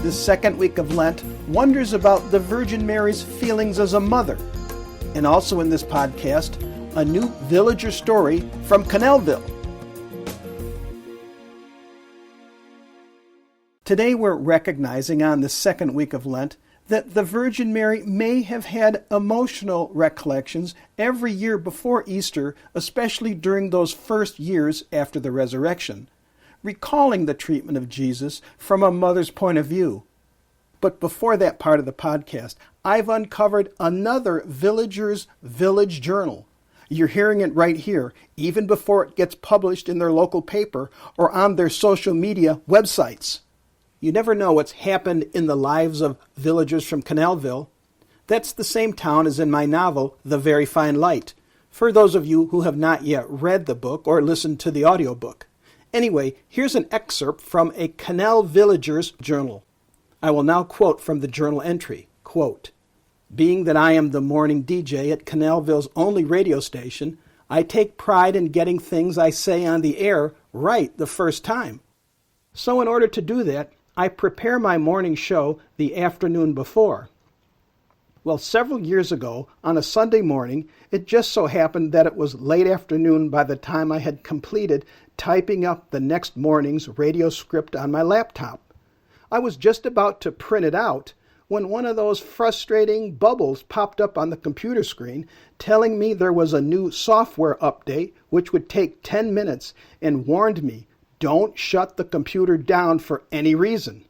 This second week of Lent wonders about the Virgin Mary's feelings as a mother. And also in this podcast, a new villager story from Canalville. Today we're recognizing on the second week of Lent that the Virgin Mary may have had emotional recollections every year before Easter, especially during those first years after the resurrection, recalling the treatment of Jesus from a mother's point of view. But before that part of the podcast, I've uncovered another villager's village journal. You're hearing it right here, even before it gets published in their local paper or on their social media websites. You never know what's happened in the lives of villagers from Canalville. That's the same town as in my novel, The Very Fine Light, for those of you who have not yet read the book or listened to the audiobook. Anyway, here's an excerpt from a Canal villager's journal. I will now quote from the journal entry, quote, "Being that I am the morning DJ at Canalville's only radio station, I take pride in getting things I say on the air right the first time. So in order to do that, I prepare my morning show the afternoon before. Well, several years ago, on a Sunday morning, it just so happened that it was late afternoon by the time I had completed typing up the next morning's radio script on my laptop. I was just about to print it out when one of those frustrating bubbles popped up on the computer screen telling me there was a new software update which would take 10 minutes and warned me, don't shut the computer down for any reason.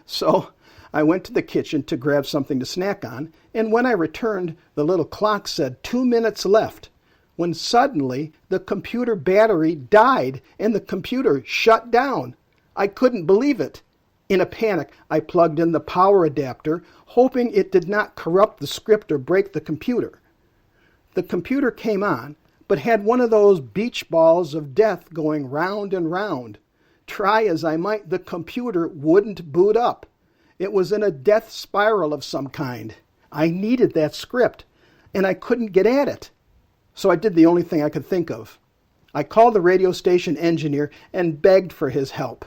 So I went to the kitchen to grab something to snack on, and when I returned, the little clock said 2 minutes left, when suddenly the computer battery died and the computer shut down. I couldn't believe it. In a panic, I plugged in the power adapter, hoping it did not corrupt the script or break the computer. The computer came on, but had one of those beach balls of death going round and round. Try as I might, the computer wouldn't boot up. It was in a death spiral of some kind. I needed that script, and I couldn't get at it. So I did the only thing I could think of. I called the radio station engineer and begged for his help.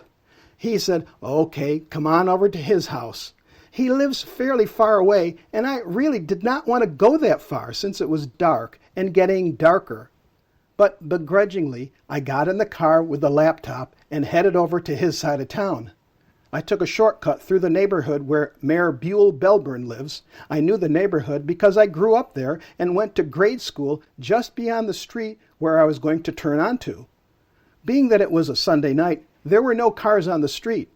He said, okay, come on over to his house. He lives fairly far away, and I really did not want to go that far since it was dark and getting darker. But begrudgingly, I got in the car with the laptop and headed over to his side of town. I took a shortcut through the neighborhood where Mayor Buell Belburn lives. I knew the neighborhood because I grew up there and went to grade school just beyond the street where I was going to turn onto. Being that it was a Sunday night, there were no cars on the street.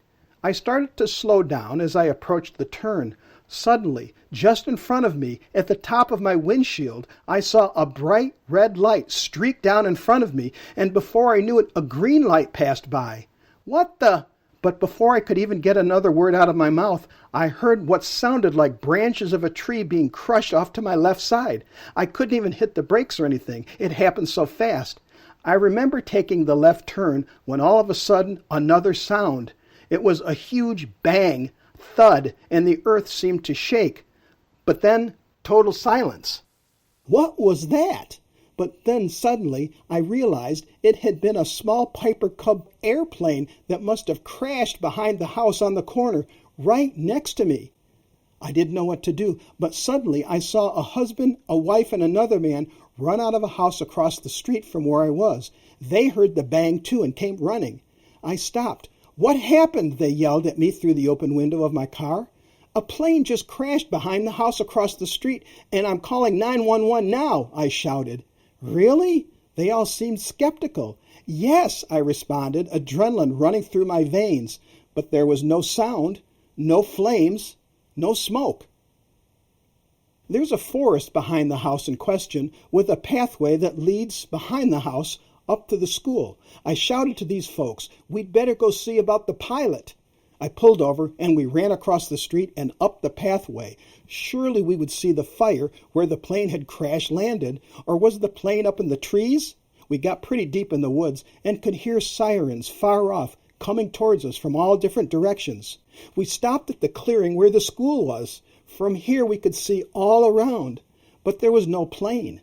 I started to slow down as I approached the turn. Suddenly, just in front of me, at the top of my windshield, I saw a bright red light streak down in front of me, and before I knew it, a green light passed by. What the... But before I could even get another word out of my mouth, I heard what sounded like branches of a tree being crushed off to my left side. I couldn't even hit the brakes or anything. It happened so fast. I remember taking the left turn when all of a sudden another sound. It was a huge bang, thud, and the earth seemed to shake. But then, total silence. What was that? But then suddenly I realized it had been a small Piper Cub airplane that must have crashed behind the house on the corner right next to me. I didn't know what to do, but suddenly I saw a husband, a wife, and another man run out of a house across the street from where I was. They heard the bang too and came running. I stopped. What happened? They yelled at me through the open window of my car. A plane just crashed behind the house across the street, and I'm calling 911 now, I shouted. Really? They all seemed skeptical. Yes, I responded, adrenaline running through my veins. But there was no sound, no flames, no smoke. There's a forest behind the house in question with a pathway that leads behind the house up to the school. I shouted to these folks, we'd better go see about the pilot. I pulled over and we ran across the street and up the pathway. Surely we would see the fire where the plane had crash landed, or was the plane up in the trees? We got pretty deep in the woods and could hear sirens far off coming towards us from all different directions. We stopped at the clearing where the school was. From here we could see all around, but there was no plane,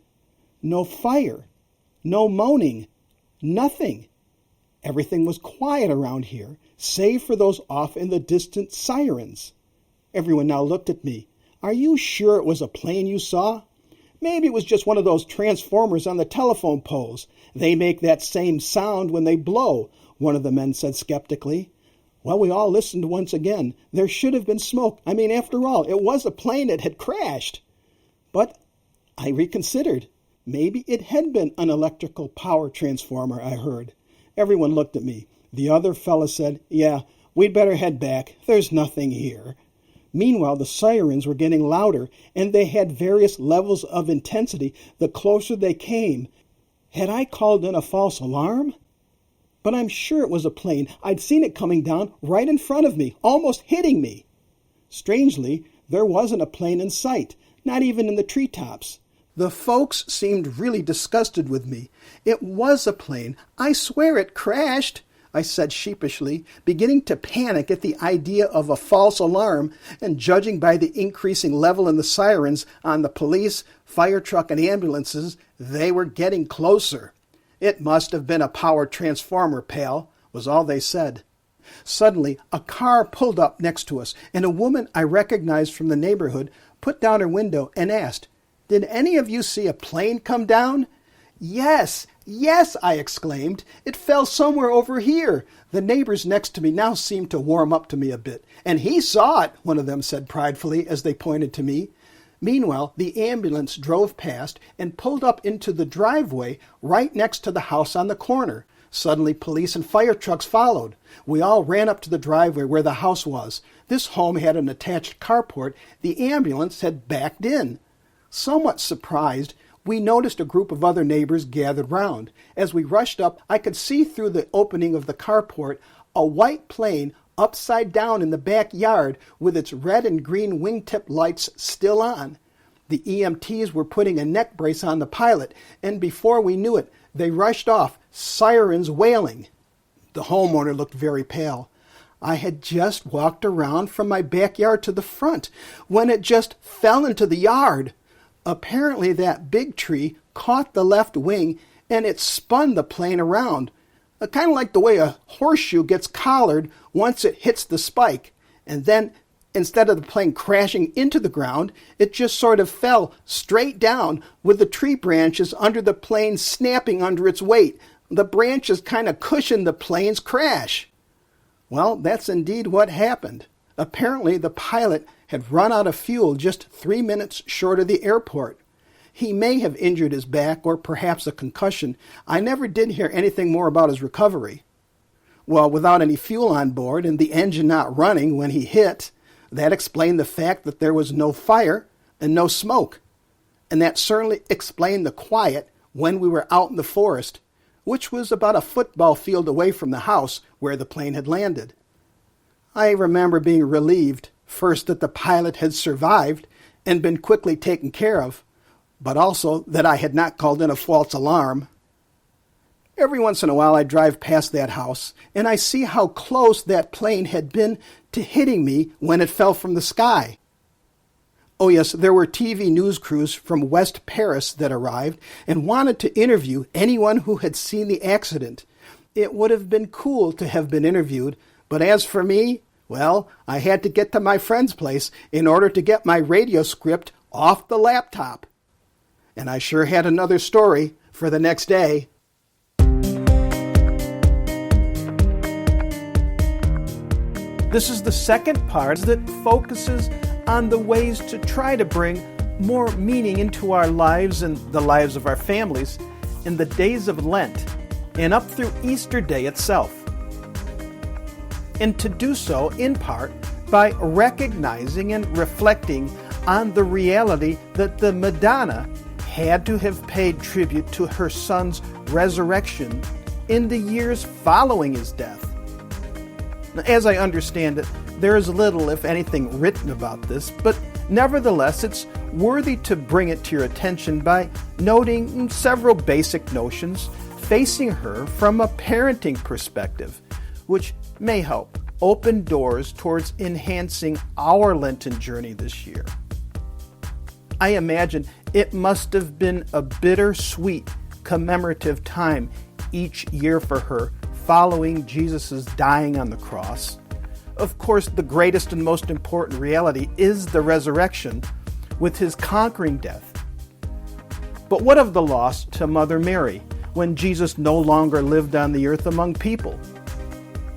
no fire, no moaning, nothing. Everything was quiet around here, save for those off in the distant sirens. Everyone now looked at me. Are you sure it was a plane you saw? Maybe it was just one of those transformers on the telephone poles. They make that same sound when they blow, one of the men said skeptically. Well, we all listened once again. There should have been smoke. After all, it was a plane that had crashed. But I reconsidered. Maybe it had been an electrical power transformer, I heard. Everyone looked at me. The other fella said, Yeah, we'd better head back. There's nothing here. Meanwhile, the sirens were getting louder, and they had various levels of intensity the closer they came. Had I called in a false alarm? But I'm sure it was a plane. I'd seen it coming down right in front of me, almost hitting me. Strangely, there wasn't a plane in sight, not even in the treetops. The folks seemed really disgusted with me. It was a plane. I swear it crashed, I said sheepishly, beginning to panic at the idea of a false alarm, and judging by the increasing level in the sirens on the police, fire truck, and ambulances, they were getting closer. It must have been a power transformer, pal, was all they said. Suddenly, a car pulled up next to us, and a woman I recognized from the neighborhood put down her window and asked, Did any of you see a plane come down? Yes, I exclaimed. It fell somewhere over here. The neighbors next to me now seemed to warm up to me a bit. And he saw it, one of them said pridefully as they pointed to me. Meanwhile, the ambulance drove past and pulled up into the driveway right next to the house on the corner. Suddenly, police and fire trucks followed. We all ran up to the driveway where the house was. This home had an attached carport. The ambulance had backed in. Somewhat surprised, we noticed a group of other neighbors gathered round. As we rushed up, I could see through the opening of the carport a white plane upside down in the backyard with its red and green wingtip lights still on. The EMTs were putting a neck brace on the pilot, and before we knew it, they rushed off, sirens wailing. The homeowner looked very pale. I had just walked around from my backyard to the front when it just fell into the yard. Apparently that big tree caught the left wing and it spun the plane around, kind of like the way a horseshoe gets collared once it hits the spike. And then, instead of the plane crashing into the ground, it just sort of fell straight down with the tree branches under the plane snapping under its weight. The branches kind of cushioned the plane's crash. Well, that's indeed what happened. Apparently, the pilot had run out of fuel just 3 minutes short of the airport. He may have injured his back or perhaps a concussion. I never did hear anything more about his recovery. Well, without any fuel on board and the engine not running when he hit, that explained the fact that there was no fire and no smoke. And that certainly explained the quiet when we were out in the forest, which was about a football field away from the house where the plane had landed. I remember being relieved, first that the pilot had survived and been quickly taken care of, but also that I had not called in a false alarm. Every once in a while I drive past that house, and I see how close that plane had been to hitting me when it fell from the sky. Oh yes, there were TV news crews from West Paris that arrived and wanted to interview anyone who had seen the accident. It would have been cool to have been interviewed, but as for me, well, I had to get to my friend's place in order to get my radio script off the laptop. And I sure had another story for the next day. This is the second part that focuses on the ways to try to bring more meaning into our lives and the lives of our families in the days of Lent and up through Easter Day itself. And to do so, in part, by recognizing and reflecting on the reality that the Madonna had to have paid tribute to her son's resurrection in the years following his death. Now, as I understand it, there is little, if anything, written about this, but nevertheless, it's worthy to bring it to your attention by noting several basic notions facing her from a parenting perspective, which may help open doors towards enhancing our Lenten journey this year. I imagine it must have been a bittersweet commemorative time each year for her following Jesus' dying on the cross. Of course, the greatest and most important reality is the resurrection with his conquering death. But what of the loss to Mother Mary when Jesus no longer lived on the earth among people?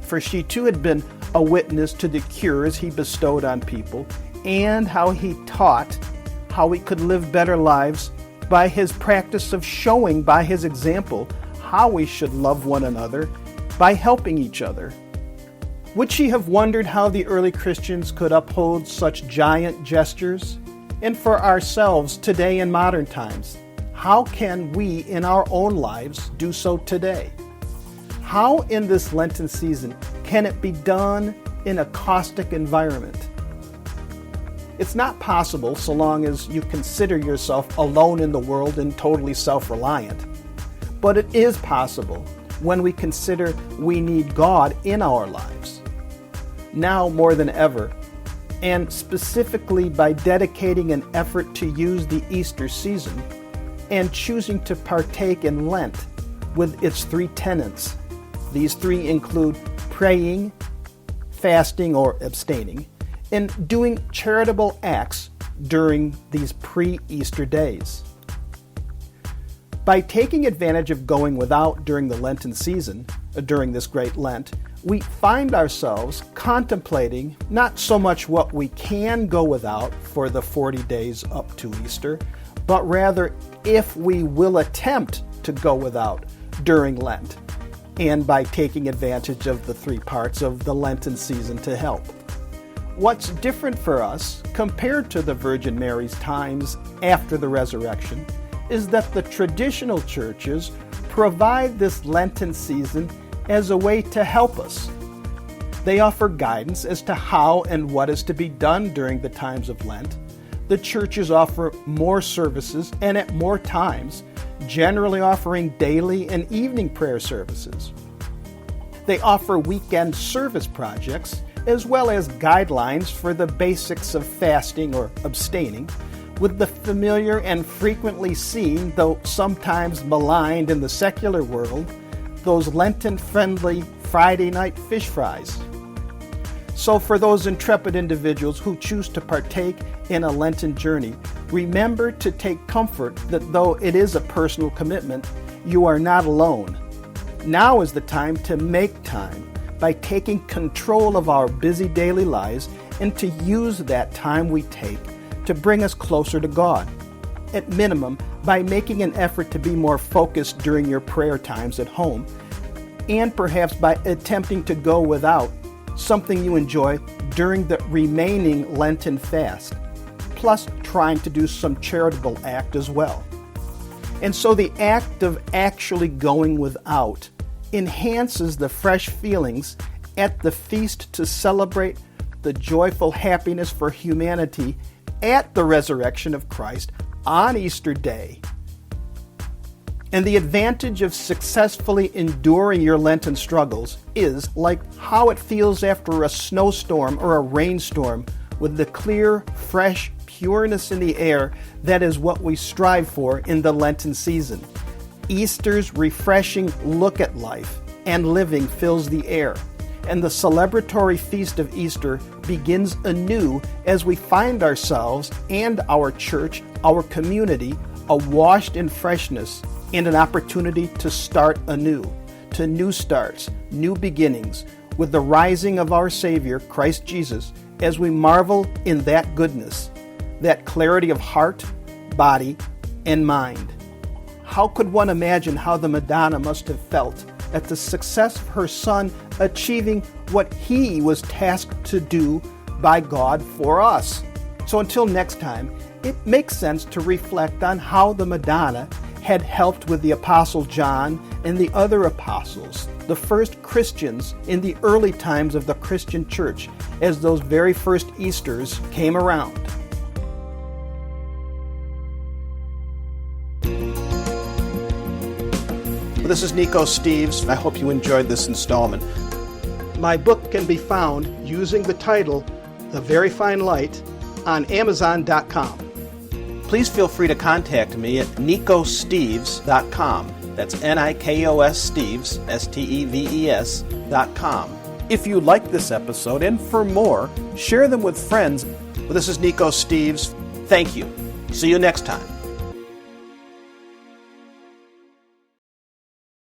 For she too had been a witness to the cures he bestowed on people and how he taught how we could live better lives by his practice of showing by his example how we should love one another by helping each other. Would she have wondered how the early Christians could uphold such giant gestures? And for ourselves today in modern times, how can we in our own lives do so today? How in this Lenten season can it be done in a caustic environment? It's not possible so long as you consider yourself alone in the world and totally self-reliant. But it is possible when we consider we need God in our lives. Now more than ever, and specifically by dedicating an effort to use the Easter season and choosing to partake in Lent with its three tenets. These three include praying, fasting or abstaining, and doing charitable acts during these pre-Easter days. By taking advantage of going without during the Lenten season, during this great Lent, we find ourselves contemplating not so much what we can go without for the 40 days up to Easter, but rather if we will attempt to go without during Lent, and by taking advantage of the three parts of the Lenten season to help. What's different for us compared to the Virgin Mary's times after the resurrection is that the traditional churches provide this Lenten season as a way to help us. They offer guidance as to how and what is to be done during the times of Lent. The churches offer more services and at more times, generally offering daily and evening prayer services. They offer weekend service projects as well as guidelines for the basics of fasting or abstaining, with the familiar and frequently seen, though sometimes maligned in the secular world, those Lenten-friendly Friday night fish fries. So for those intrepid individuals who choose to partake in a Lenten journey, remember to take comfort that though it is a personal commitment, you are not alone. Now is the time to make time by taking control of our busy daily lives and to use that time we take to bring us closer to God. At minimum, by making an effort to be more focused during your prayer times at home, and perhaps by attempting to go without something you enjoy during the remaining Lenten fast, plus trying to do some charitable act as well. And so the act of actually going without enhances the fresh feelings at the feast to celebrate the joyful happiness for humanity at the resurrection of Christ on Easter Day. And the advantage of successfully enduring your Lenten struggles is like how it feels after a snowstorm or a rainstorm with the clear, fresh pureness in the air that is what we strive for in the Lenten season. Easter's refreshing look at life and living fills the air, and the celebratory feast of Easter begins anew as we find ourselves and our church, our community, awashed in freshness and an opportunity to start anew, to new starts, new beginnings, with the rising of our Savior, Christ Jesus, as we marvel in that goodness, that clarity of heart, body, and mind. How could one imagine how the Madonna must have felt at the success of her son achieving what he was tasked to do by God for us? So until next time, it makes sense to reflect on how the Madonna had helped with the Apostle John and the other apostles, the first Christians in the early times of the Christian church, as those very first Easters came around. This is Nico Steves. I hope you enjoyed this installment. My book can be found using the title, The Very Fine Light, on Amazon.com. Please feel free to contact me at nicosteves.com. That's Nikos Steves, Steves.com. If you like this episode, and for more, share them with friends. Well, this is Nikos Steves. Thank you. See you next time.